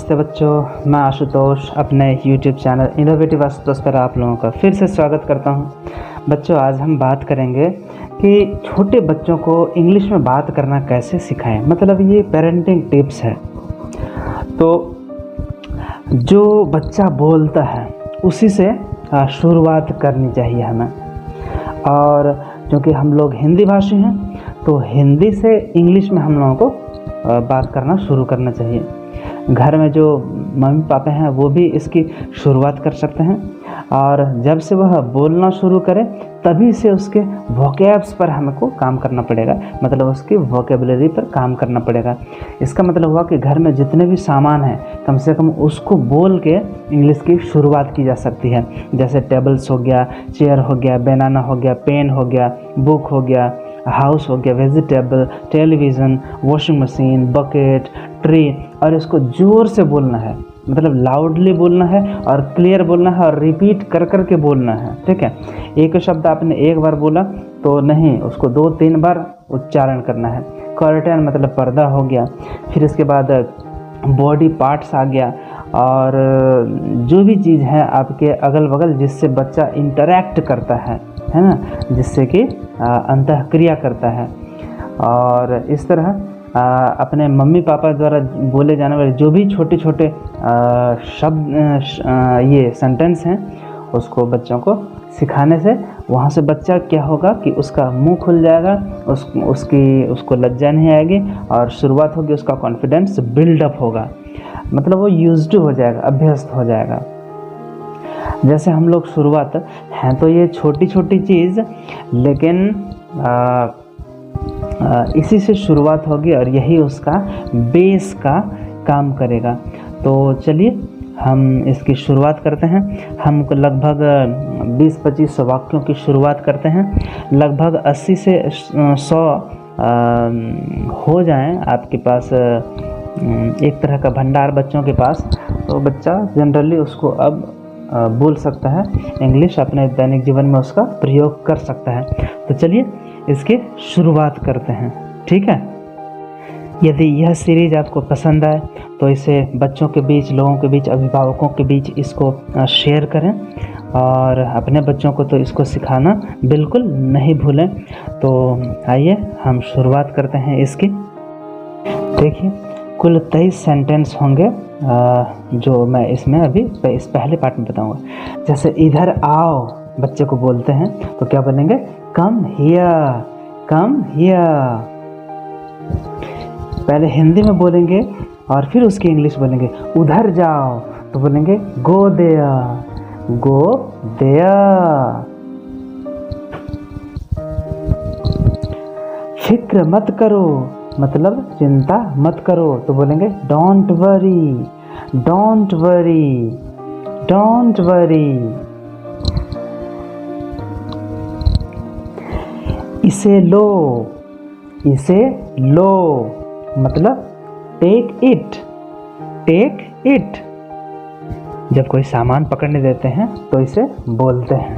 नमस्ते बच्चों, मैं आशुतोष अपने YouTube चैनल इनोवेटिव आशुतोष पर आप लोगों का फिर से स्वागत करता हूं। बच्चों, आज हम बात करेंगे कि छोटे बच्चों को इंग्लिश में बात करना कैसे सिखाएं। मतलब ये पेरेंटिंग टिप्स है। तो जो बच्चा बोलता है उसी से शुरुआत करनी चाहिए हमें। और क्योंकि हम लोग हिंदी भाषी हैं तो हिंदी से इंग्लिश में हम लोगों को बात करना शुरू करना चाहिए। घर में जो मम्मी पापा हैं वो भी इसकी शुरुआत कर सकते हैं। और जब से वह बोलना शुरू करे तभी से उसके वोकैब्स पर हमको काम करना पड़ेगा, मतलब उसकी वोकेबलरी पर काम करना पड़ेगा। इसका मतलब हुआ कि घर में जितने भी सामान हैं कम से कम उसको बोल के इंग्लिश की शुरुआत की जा सकती है। जैसे टेबल्स हो गया, चेयर हो गया, बनाना हो गया, पेन हो गया, बुक हो गया, हाउस हो गया, vegetable, television, washing machine, bucket, tree. और इसको ज़ोर से बोलना है, मतलब लाउडली बोलना है और क्लियर बोलना है और रिपीट कर कर के बोलना है। ठीक है, एक शब्द आपने एक बार बोला तो नहीं, उसको 2-3 बार उच्चारण करना है। कर्टन मतलब पर्दा हो गया। फिर इसके बाद बॉडी पार्ट्स आ गया, और जो भी चीज़ है आपके अगल बगल जिससे बच्चा इंटरैक्ट करता है ना, जिससे कि अंतःक्रिया करता है। और इस तरह अपने मम्मी पापा द्वारा बोले जाने वाले जो भी छोटे छोटे शब्द ये सेंटेंस हैं उसको बच्चों को सिखाने से वहाँ से बच्चा क्या होगा कि उसका मुंह खुल जाएगा, उसको लज्जा नहीं आएगी और शुरुआत होगी, उसका कॉन्फिडेंस बिल्डअप होगा। मतलब वो यूज्ड हो जाएगा, अभ्यस्त हो जाएगा। जैसे हम लोग शुरुआत हैं तो ये छोटी छोटी चीज़, लेकिन इसी से शुरुआत होगी और यही उसका बेस का काम करेगा। तो चलिए हम इसकी शुरुआत करते हैं। हम लगभग 20-25 वाक्यों की शुरुआत करते हैं। लगभग 80 से 100 हो जाएं आपके पास एक तरह का भंडार बच्चों के पास, तो बच्चा जनरली उसको अब बोल सकता है, इंग्लिश अपने दैनिक जीवन में उसका प्रयोग कर सकता है। तो चलिए इसकी शुरुआत करते हैं। ठीक है, यदि यह सीरीज़ आपको पसंद आए तो इसे बच्चों के बीच, लोगों के बीच, अभिभावकों के बीच इसको शेयर करें और अपने बच्चों को तो इसको सिखाना बिल्कुल नहीं भूलें। तो आइए हम शुरुआत करते हैं इसकी। देखिए, कुल 23 सेंटेंस होंगे जो मैं इसमें अभी इस पहले पार्ट में बताऊंगा। जैसे इधर आओ बच्चे को बोलते हैं तो क्या बोलेंगे? Come here, come here. पहले हिंदी में बोलेंगे और फिर उसकी इंग्लिश बोलेंगे। उधर जाओ तो बोलेंगे गो देयर, गो देयर। फिक्र मत करो मतलब चिंता मत करो तो बोलेंगे don't worry, don't worry, don't worry. इसे लो, इसे लो मतलब टेक इट, टेक इट। जब कोई सामान पकड़ने देते हैं तो इसे बोलते हैं।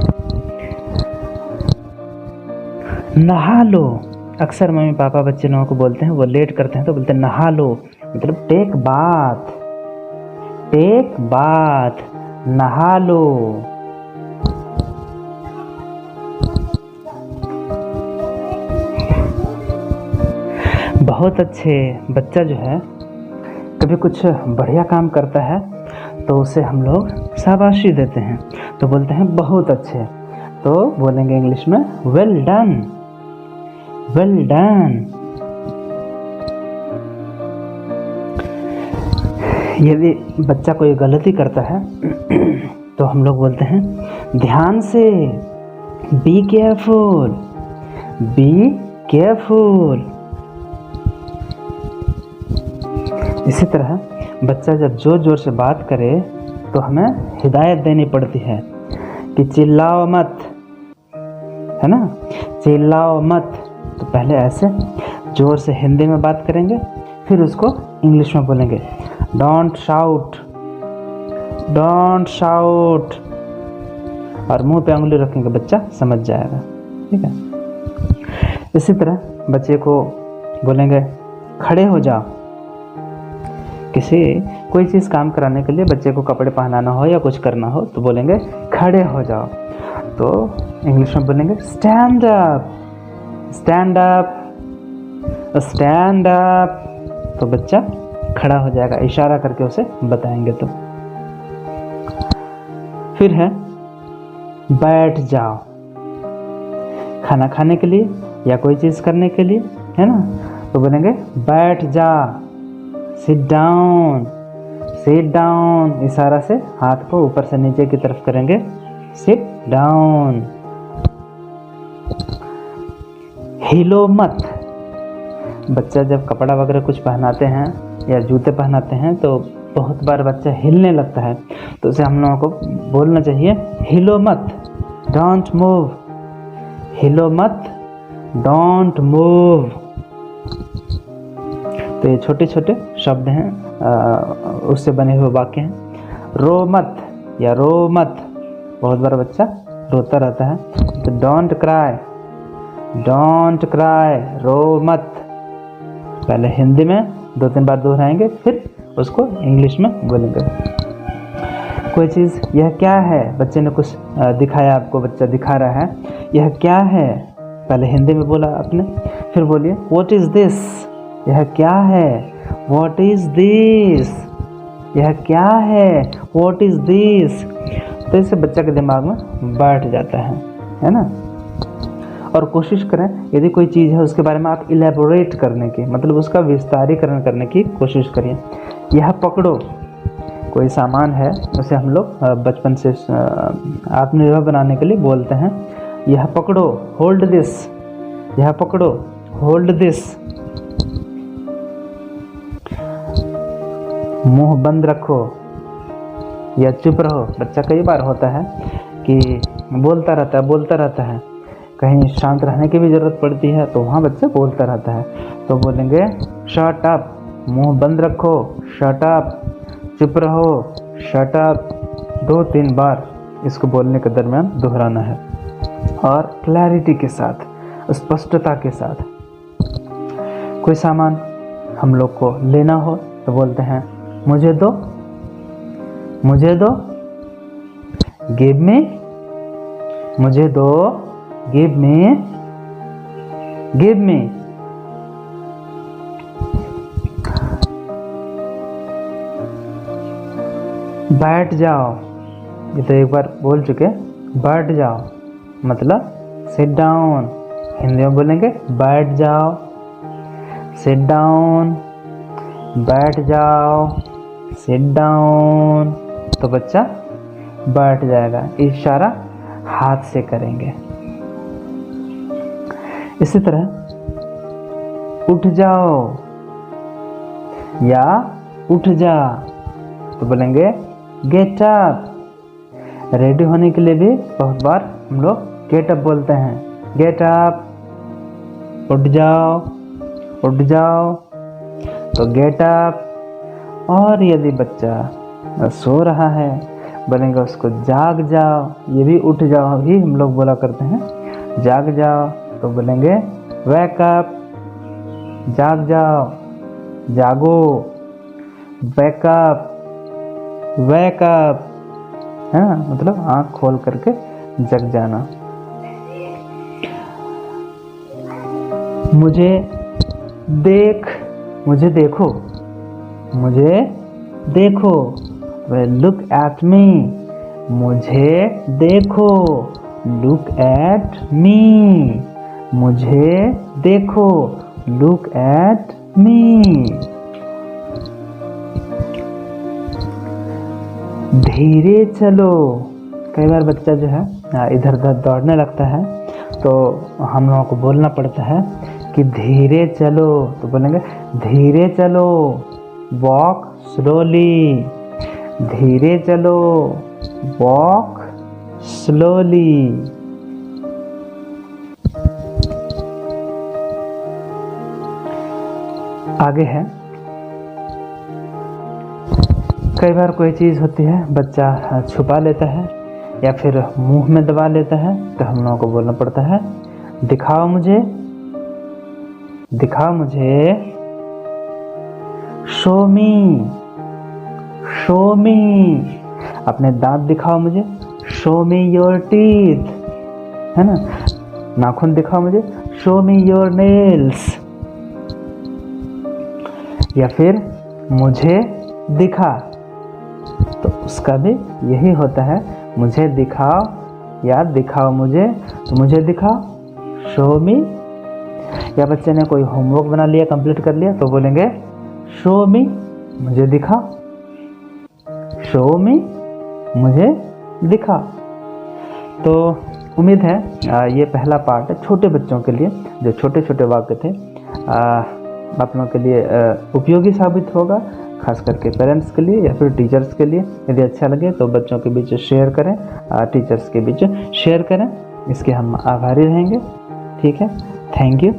नहा लो, अक्सर मम्मी पापा बच्चे लोगों को बोलते हैं, वो लेट करते हैं तो बोलते हैं नहा लो, मतलब टेक बाथ, टेक बाथ, नहा लो। बहुत अच्छे। बच्चा जो है कभी कुछ बढ़िया काम करता है तो उसे हम लोग शाबाशी देते हैं, तो बोलते हैं बहुत अच्छे। तो बोलेंगे इंग्लिश में वेल डन, वेल डन। यदि बच्चा कोई गलती करता है तो हम लोग बोलते हैं ध्यान से, बी केयरफुल, बी केयरफुल। इसी तरह बच्चा जब जोर जोर से बात करे तो हमें हिदायत देनी पड़ती है कि चिल्लाओ मत, है ना, चिल्लाओ मत। तो पहले ऐसे जोर से हिंदी में बात करेंगे, फिर उसको इंग्लिश में बोलेंगे डोंट शाउट, डोंट शाउट, और मुंह पे उंगली रखेंगे, बच्चा समझ जाएगा। ठीक है, इसी तरह बच्चे को बोलेंगे खड़े हो जाओ। किसी कोई चीज़ काम कराने के लिए, बच्चे को कपड़े पहनाना हो या कुछ करना हो तो बोलेंगे खड़े हो जाओ, तो इंग्लिश में बोलेंगे stand up, stand up, stand up. तो बच्चा खड़ा हो जाएगा, इशारा करके उसे बताएंगे तो। फिर है बैठ जाओ, खाना खाने के लिए या कोई चीज़ करने के लिए, है ना, तो बोलेंगे बैठ जा, सिट डाउन, सिट डाउन। इशारा से हाथ को ऊपर से नीचे की तरफ करेंगे, सिट डाउन। हिलो मत, बच्चा जब कपड़ा वगैरह कुछ पहनाते हैं या जूते पहनाते हैं तो बहुत बार बच्चा हिलने लगता है, तो उसे हम लोगों को बोलना चाहिए हिलो मत, डोंट मूव, हिलो मत, डोंट मूव। तो ये छोटे छोटे शब्द हैं, उससे बने हुए वाक्य हैं। रो मत या रो मत, बहुत बार बच्चा रोता रहता है, तो डोंट क्राई, डोंट क्राई, रो मत। पहले हिंदी में 2-3 बार दोहराएंगे, फिर उसको इंग्लिश में बोलेंगे। कोई चीज़, यह क्या है, बच्चे ने कुछ दिखाया आपको, बच्चा दिखा रहा है, यह क्या है, पहले हिंदी में बोला आपने, फिर बोलिए व्हाट इज़ दिस, यह क्या है, व्हाट इज़ दिस, यह क्या है, व्हाट इज़ दिस। तो इससे बच्चा के दिमाग में बैठ जाता है ना। और कोशिश करें यदि कोई चीज़ है उसके बारे में आप इलेबोरेट करने की, मतलब उसका विस्तारीकरण करने की कोशिश करिए। यह पकड़ो, कोई सामान है उसे हम लोग बचपन से आत्मनिर्भर बनाने के लिए बोलते हैं, यह पकड़ो, होल्ड दिस, यह पकड़ो, होल्ड दिस। मुंह बंद रखो या चुप रहो, बच्चा कई बार होता है कि बोलता रहता है, कहीं शांत रहने की भी ज़रूरत पड़ती है तो वहाँ बच्चा बोलता रहता है, तो बोलेंगे शट अप, मुंह बंद रखो, शट अप, चुप रहो, शट अप। 2-3 बार इसको बोलने के दरमियान दोहराना है, और क्लैरिटी के साथ, स्पष्टता के साथ। कोई सामान हम लोग को लेना हो तो बोलते हैं मुझे दो, मुझे दो, गिव मी, मुझे दो, गिव मी, गिव मी। बैठ जाओ, ये तो एक बार बोल चुके, बैठ जाओ मतलब सिट डाउन, हिंदी में बोलेंगे बैठ जाओ, सिट डाउन, बैठ जाओ, सिट डाउन। तो बच्चा बैठ जाएगा, इशारा हाथ से करेंगे। इसी तरह उठ जाओ या उठ जा, तो बोलेंगे गेट अप। रेडी होने के लिए भी बहुत बार हम लोग गेट अप बोलते हैं, गेट अप, उठ जाओ, उठ जाओ, तो गेट अप। और यदि बच्चा सो रहा है बोलेंगे उसको जाग जाओ, ये भी उठ जाओ ही हम लोग बोला करते हैं, जाग जाओ, तो बोलेंगे वेक अप, जाग जाओ, जागो, वेक अप, वेक अप, है ना, मतलब आँख खोल करके जग जाना। मुझे देख, मुझे देखो, मुझे देखो, लुक एट मी, मुझे देखो, लुक एट मी, मुझे देखो, लुक एट मी। धीरे चलो, कई बार बच्चा जो है इधर उधर दौड़ने लगता है तो हम लोगों को बोलना पड़ता है कि धीरे चलो, तो बोलेंगे धीरे चलो, वॉक स्लोली, धीरे चलो, वॉक स्लोली। आगे है, कई बार कोई चीज़ होती है बच्चा छुपा लेता है या फिर मुंह में दबा लेता है, तो हम लोगों को बोलना पड़ता है दिखाओ मुझे, दिखाओ मुझे, शो मी, शो मी, अपने दांत दिखाओ मुझे, शो मी योर टीथ, है ना। नाखून दिखाओ मुझे, शो मी योर नेल्स। या फिर मुझे दिखा, तो उसका भी यही होता है, मुझे दिखाओ या दिखाओ मुझे, तो मुझे दिखाओ, शो मी। या बच्चे ने कोई होमवर्क बना लिया, कंप्लीट कर लिया, तो बोलेंगे शो मी, मुझे दिखाओ, शो मी, मुझे दिखाओ। तो उम्मीद है ये पहला पार्ट है छोटे बच्चों के लिए, जो छोटे छोटे वाक्य थे, आप लोगों के लिए उपयोगी साबित होगा, खास करके पेरेंट्स के लिए या फिर टीचर्स के लिए। यदि अच्छा लगे तो बच्चों के बीच शेयर करें, टीचर्स के बीच शेयर करें, इसके हम आभारी रहेंगे। ठीक है, थैंक यू।